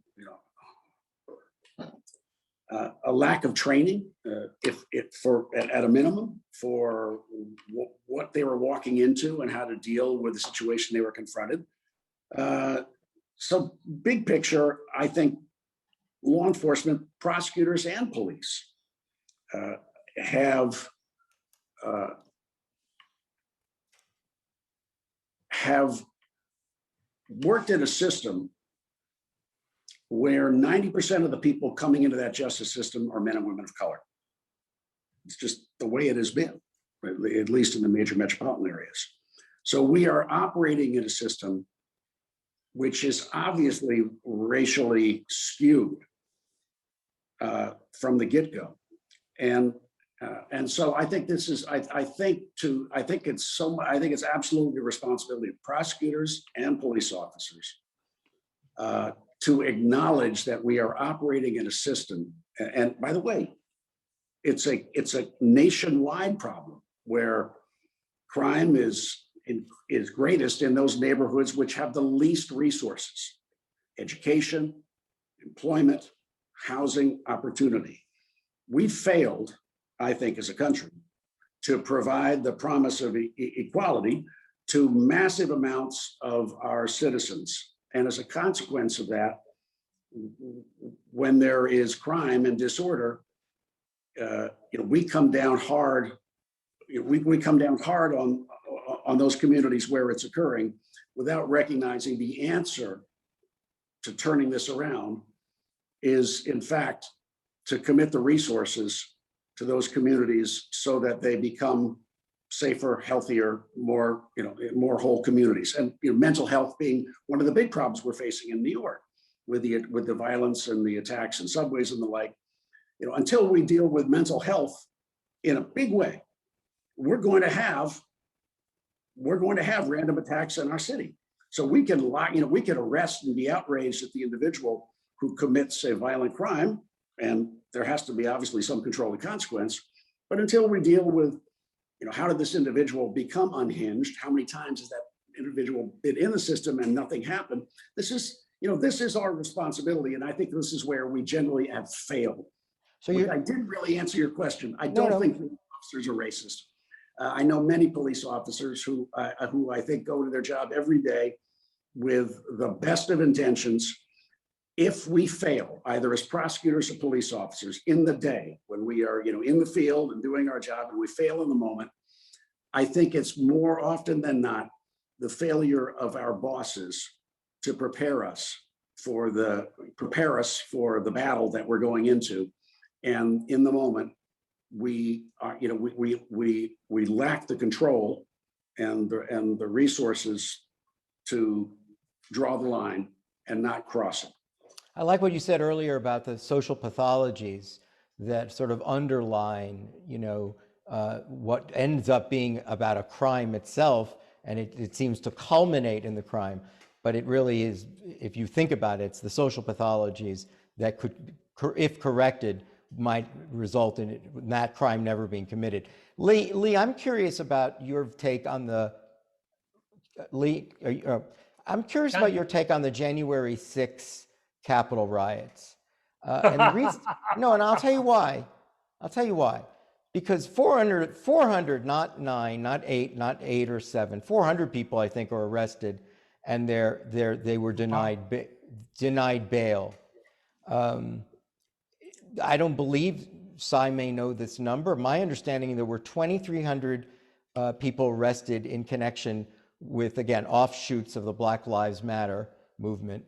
a lack of training, at a minimum, for what they were walking into and how to deal with the situation they were confronted. So big picture, I think law enforcement, prosecutors, and police have worked in a system where 90% of the people coming into that justice system are men and women of color. It's just the way it has been, at least in the major metropolitan areas. So we are operating in a system which is obviously racially skewed from the get-go. And so I think this is, I think it's absolutely the responsibility of prosecutors and police officers to acknowledge that we are operating in a system. And by the way, it's a nationwide problem where crime is greatest in those neighborhoods which have the least resources: education, employment, housing, opportunity. We failed, I think, as a country, to provide the promise of equality to massive amounts of our citizens. And as a consequence of that, when there is crime and disorder, we come down hard. We come down hard on those communities where it's occurring, without recognizing the answer to turning this around is, in fact, to commit the resources to those communities so that they become safer, healthier, more whole communities. And mental health being one of the big problems we're facing in New York, with the violence and the attacks in subways and the like. Until we deal with mental health in a big way, we're going to have random attacks in our city. So we can arrest and be outraged at the individual who commits a violent crime, and there has to be obviously some control and consequence. But until we deal with, how did this individual become unhinged? How many times has that individual been in the system and nothing happened? This is our responsibility, and I think this is where we generally have failed. So I didn't really answer your question. I don't think officers are racist. I know many police officers who I think go to their job every day with the best of intentions. If we fail, either as prosecutors or police officers, in the day when we are, in the field and doing our job, and we fail in the moment, I think it's more often than not the failure of our bosses to prepare us for the battle that we're going into. And in the moment, we lack the control and the resources to draw the line and not cross it. I like what you said earlier about the social pathologies that sort of underline, what ends up being about a crime itself, and it seems to culminate in the crime. But it really is, if you think about it, it's the social pathologies that could, if corrected, might result in that crime never being committed. Lee, I'm curious about your take on the January 6th Capitol riots. And the reason, no, and I'll tell you why. Because 400, not 9, not 8 or 7, 400 people, I think, are arrested, and they were denied bail. I don't believe Cy may know this number. My understanding, there were 2,300 people arrested in connection with, again, offshoots of the Black Lives Matter movement.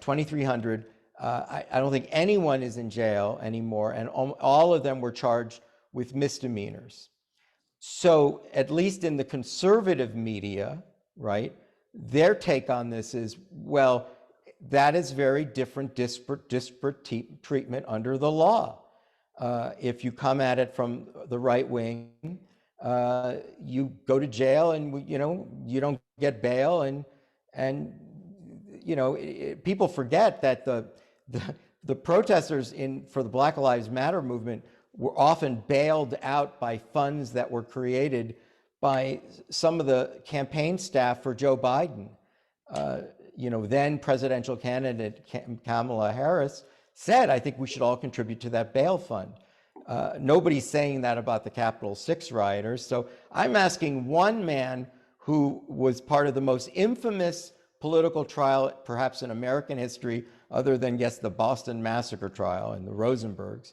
2,300. I don't think anyone is in jail anymore, and all of them were charged with misdemeanors. So at least in the conservative media, right, their take on this is, well, that is very disparate treatment under the law. If you come at it from the right wing, you go to jail, and you don't get bail, and people forget that the protesters for the Black Lives Matter movement were often bailed out by funds that were created by some of the campaign staff for Joe Biden. Then presidential candidate Kamala Harris said, I think we should all contribute to that bail fund. Nobody's saying that about the Capitol 6 rioters. So I'm asking one man who was part of the most infamous political trial, perhaps in American history, other than, yes, the Boston Massacre trial and the Rosenbergs,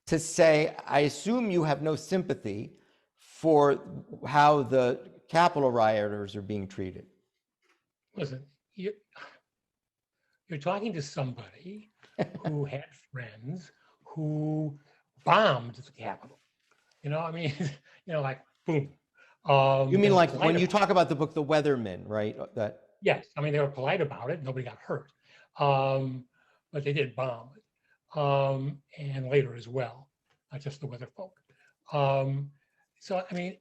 to say, I assume you have no sympathy for how the Capitol rioters are being treated. Listen, you're talking to somebody who had friends who bombed the Capitol. I mean, like boom. You mean like when you talk about the book, The Weathermen, right? Yes, I mean, they were polite about it. Nobody got hurt, but they did bomb it, and later as well, not just the weather folk. So, I mean,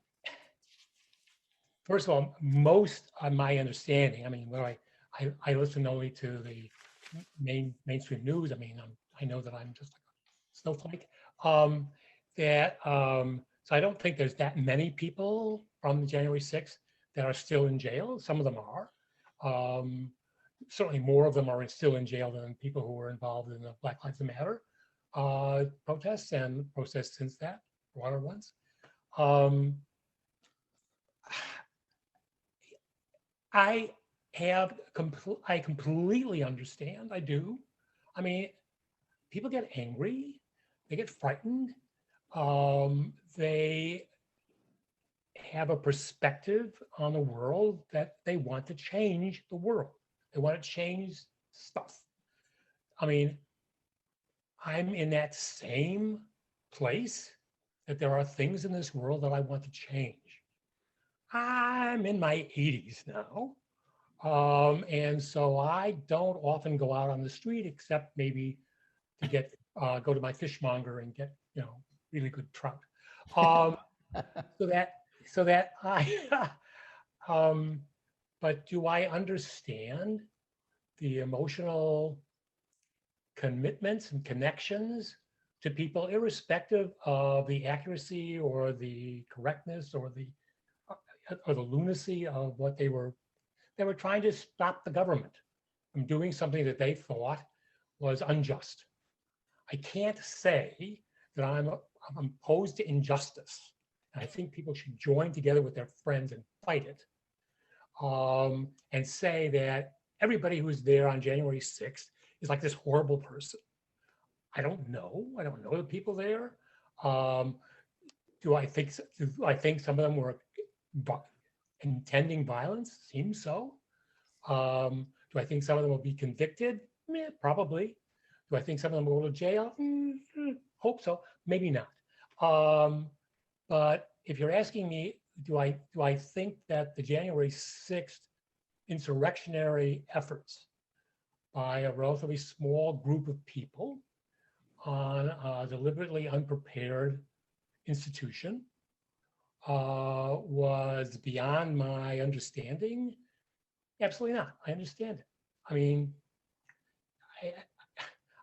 first of all, most of my understanding, I mean, when I listen only to the mainstream news. I mean, I know that I'm just like a snowflake. So I don't think there's that many people from January 6th that are still in jail. Some of them are. Certainly more of them are still in jail than people who were involved in the Black Lives Matter protests and protests since that, broader ones. I completely understand. I do. I mean, people get angry, they get frightened. They have a perspective on the world that they want to change the world. They want to change stuff. I mean, I'm in that same place that there are things in this world that I want to change. I'm in my 80s now. And so I don't often go out on the street except maybe to get go to my fishmonger and get really good trout. So that I but do I understand the emotional commitments and connections to people, irrespective of the accuracy or the correctness or the lunacy of what they were trying to stop the government from doing something that they thought was unjust. I can't say that I'm opposed to injustice. I think people should join together with their friends and fight it, and say that everybody who's there on January 6th is like this horrible person. I don't know. I don't know the people there. Do I think some of them were intending violence? Seems so. Do I think some of them will be convicted? Probably. Do I think some of them will go to jail? Hope so. Maybe not. But if you're asking me, do I think that the January 6th insurrectionary efforts by a relatively small group of people on a deliberately unprepared institution was beyond my understanding? Absolutely not. I understand it. I mean,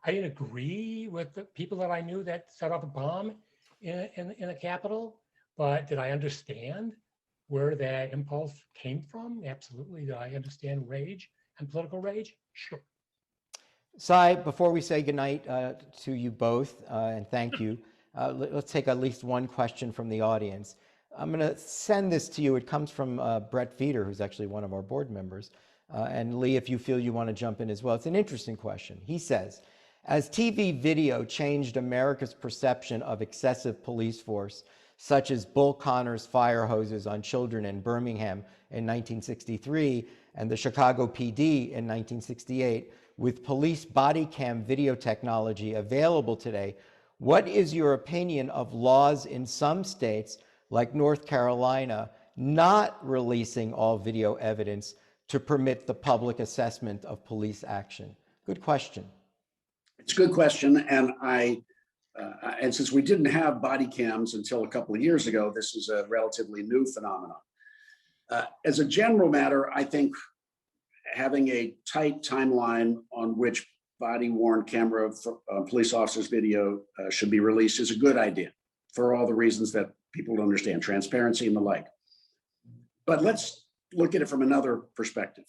I didn't agree with the people that I knew that set off a bomb in the Capitol, but did I understand where that impulse came from? Absolutely. Did I understand rage and political rage? Sure. Cy, before we say goodnight to you both, and thank you, let's take at least one question from the audience. I'm going to send this to you. It comes from Brett Feeder, who's actually one of our board members. And Lee, if you feel you want to jump in as well. It's an interesting question. He says, as TV video changed America's perception of excessive police force, such as Bull Connor's fire hoses on children in Birmingham in 1963 and the Chicago PD in 1968, with police body cam video technology available today, what is your opinion of laws in some states like North Carolina not releasing all video evidence to permit the public assessment of police action? Good question. It's a good question, and and since we didn't have body cams until a couple of years ago, this is a relatively new phenomenon. As a general matter, I think having a tight timeline on which body-worn camera police officers video should be released is a good idea for all the reasons that people understand, transparency and the like. But let's look at it from another perspective.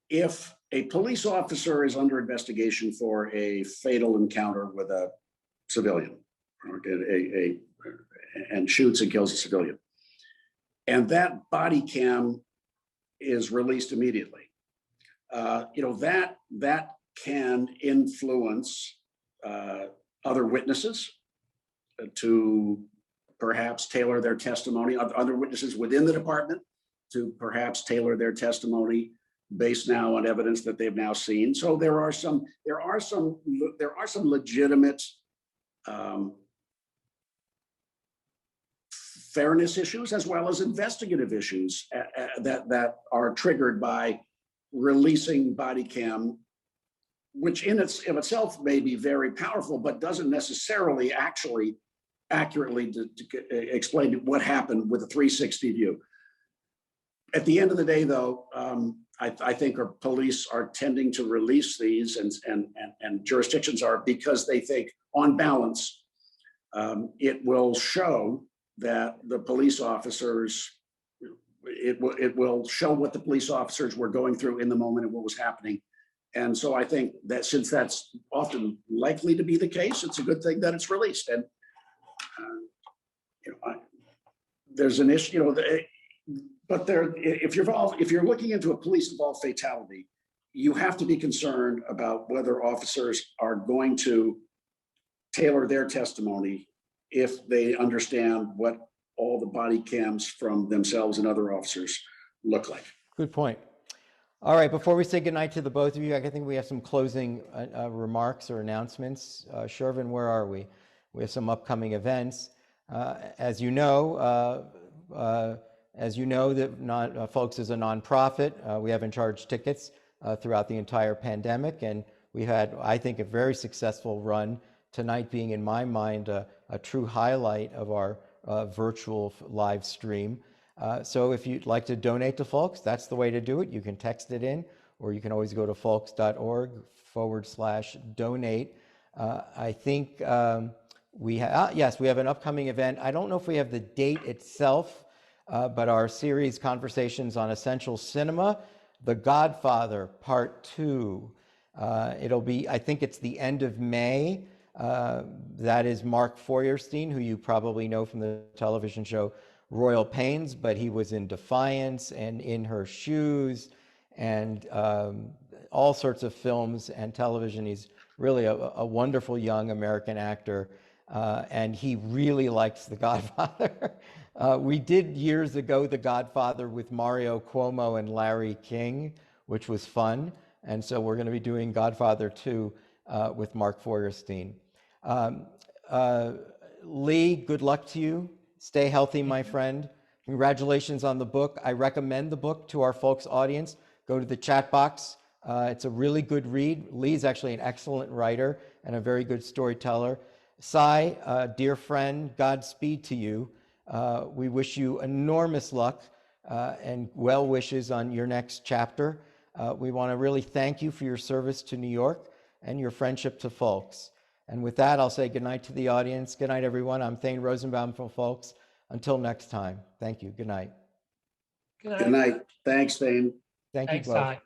If a police officer is under investigation for a fatal encounter with a civilian, and shoots and kills a civilian, and that body cam is released immediately, that can influence other witnesses to perhaps tailor their testimony, other witnesses within the department to perhaps tailor their testimony based now on evidence that they've now seen. So there are some legitimate fairness issues as well as investigative issues that are triggered by releasing body cam, which in itself may be very powerful, but doesn't necessarily actually accurately explain what happened with a 360 view. At the end of the day, though, I think our police are tending to release these, and jurisdictions are, because they think, on balance, it will show that the police officers, it will show what the police officers were going through in the moment and what was happening. And so I think that since that's often likely to be the case, it's a good thing that it's released. And there's an issue, but if you're looking into a police-involved fatality, you have to be concerned about whether officers are going to tailor their testimony if they understand what all the body cams from themselves and other officers look like. Good point. All right, before we say goodnight to the both of you, I think we have some closing remarks or announcements. Shervin, where are we? We have some upcoming events. As you know, that Folks is a nonprofit. We haven't charged tickets throughout the entire pandemic, and we had, I think, a very successful run. Tonight being, in my mind, a true highlight of our virtual live stream. So if you'd like to donate to Folks, that's the way to do it. You can text it in, or you can always go to folks.org/donate. I think we have an upcoming event. I don't know if we have the date itself, but our series, Conversations on Essential Cinema, The Godfather, Part 2. It'll be, I think it's the end of May. That is Mark Feuerstein, who you probably know from the television show Royal Pains, but he was in Defiance and In Her Shoes and all sorts of films and television. He's really a wonderful young American actor, and he really likes The Godfather. We did years ago The Godfather with Mario Cuomo and Larry King, which was fun, and so we're going to be doing Godfather 2 with Mark Feuerstein. Lee, good luck to you. Stay healthy, my friend. Congratulations on the book. I recommend the book to our folks audience. Go to the chat box. It's a really good read. Lee's actually an excellent writer and a very good storyteller. Cy, dear friend, Godspeed to you. We wish you enormous luck and well wishes on your next chapter. We want to really thank you for your service to New York and your friendship to Folks. And with that, I'll say goodnight to the audience. Good night, everyone. I'm Thane Rosenbaum from Folks. Until next time, thank you. Good night. Good night. Good night. Thanks, Thane. Thank Thanks, you both. Cy.